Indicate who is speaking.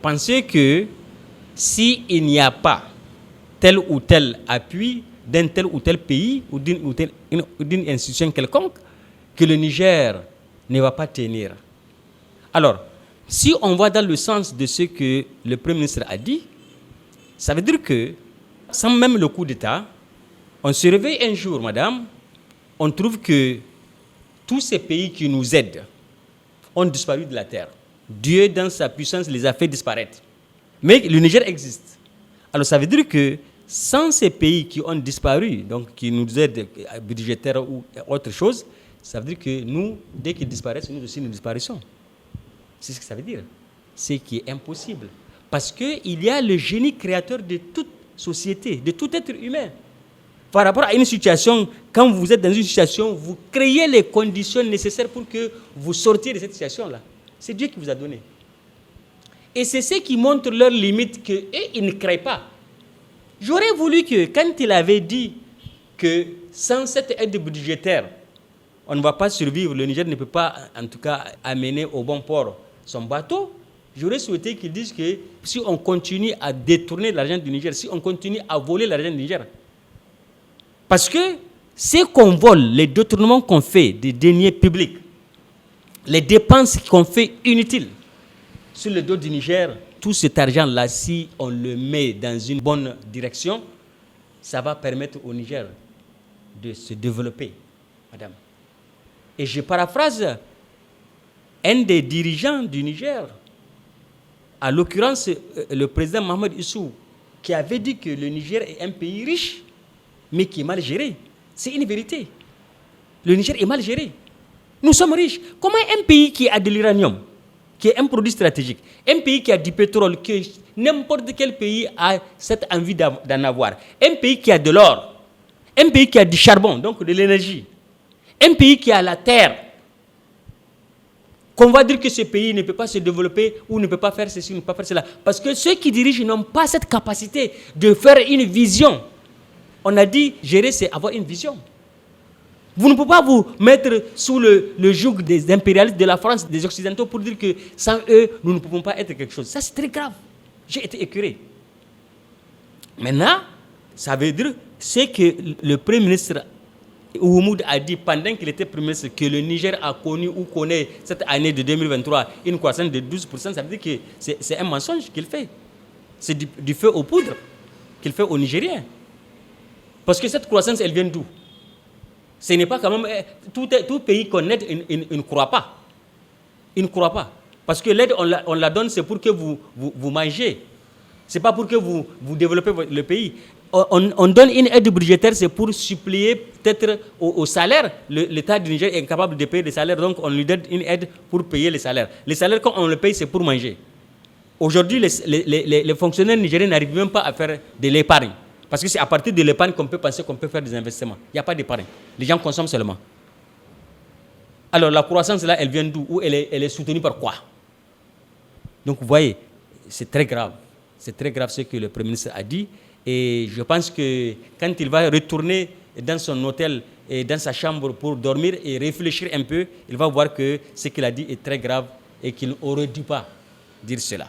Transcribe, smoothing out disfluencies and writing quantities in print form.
Speaker 1: penser que s'il n'y a pas tel ou tel appui d'un tel ou tel pays ou d'une institution quelconque, que le Niger ne va pas tenir. Alors, si on va dans le sens de ce que le Premier ministre a dit, ça veut dire que, sans même le coup d'État, on se réveille un jour, madame, on trouve que tous ces pays qui nous aident ont disparu de la terre. Dieu, dans sa puissance, les a fait disparaître. Mais le Niger existe. Alors, ça veut dire que sans ces pays qui ont disparu, donc qui nous aident budgétaires ou autre chose, ça veut dire que nous, dès qu'ils disparaissent, nous aussi nous disparaissons. C'est ce que ça veut dire. C'est qui est impossible. Parce qu'il y a le génie créateur de toute société, de tout être humain. Par rapport à une situation, quand vous êtes dans une situation, vous créez les conditions nécessaires pour que vous sortiez de cette situation-là. C'est Dieu qui vous a donné. Et c'est ce qui montre leur limite qu'eux, ils ne créent pas. J'aurais voulu que, quand il avait dit que sans cette aide budgétaire, on ne va pas survivre, le Niger ne peut pas, en tout cas, amener au bon port son bateau, j'aurais souhaité qu'ils disent que si on continue à détourner l'argent du Niger, si on continue à voler l'argent du Niger, parce que ce qu'on vole, les détournements qu'on fait des deniers publics, les dépenses qu'on fait inutiles sur le dos du Niger, tout cet argent-là, si on le met dans une bonne direction, ça va permettre au Niger de se développer, madame. Et je paraphrase un des dirigeants du Niger, à l'occurrence le président Mohamed Issou, qui avait dit que le Niger est un pays riche, mais qui est mal géré. C'est une vérité. Le Niger est mal géré. Nous sommes riches. Comment un pays qui a de l'uranium, qui est un produit stratégique, un pays qui a du pétrole, que n'importe quel pays a cette envie d'en avoir, un pays qui a de l'or, un pays qui a du charbon, donc de l'énergie, un pays qui a la terre, qu'on va dire que ce pays ne peut pas se développer ou ne peut pas faire ceci, ne peut pas faire cela. Parce que ceux qui dirigent n'ont pas cette capacité de faire une vision. On a dit, gérer, c'est avoir une vision. Vous ne pouvez pas vous mettre sous le joug des impérialistes de la France, des Occidentaux, pour dire que sans eux, nous ne pouvons pas être quelque chose. Ça, c'est très grave. J'ai été écœuré. Maintenant, ça veut dire, c'est que le Premier ministre Oumoud a dit pendant qu'il était Premier ministre que le Niger a connu ou connaît cette année de 2023 une croissance de 12%, ça veut dire que c'est un mensonge qu'il fait. C'est du feu aux poudres qu'il fait aux Nigériens. Parce que cette croissance, elle vient d'où? Ce n'est pas quand même... Tout pays qu'on aide, il ne croit pas. Il ne croit pas. Parce que l'aide, on la donne, c'est pour que vous mangez. Ce n'est pas pour que vous développez le pays. On donne une aide budgétaire, c'est pour suppléer peut-être au salaire. L'État du Niger est incapable de payer les salaires, donc on lui donne une aide pour payer les salaires. Les salaires, quand on le paye, c'est pour manger. Aujourd'hui, les fonctionnaires nigériens n'arrivent même pas à faire de l'épargne. Parce que c'est à partir de l'épargne qu'on peut penser qu'on peut faire des investissements. Il n'y a pas d'épargne. Les gens consomment seulement. Alors la croissance, là, elle vient d'où? Ou elle est soutenue par quoi? Donc vous voyez, c'est très grave. C'est très grave ce que le Premier ministre a dit. Et je pense que quand il va retourner dans son hôtel et dans sa chambre pour dormir et réfléchir un peu, il va voir que ce qu'il a dit est très grave et qu'il n'aurait dû pas dire cela.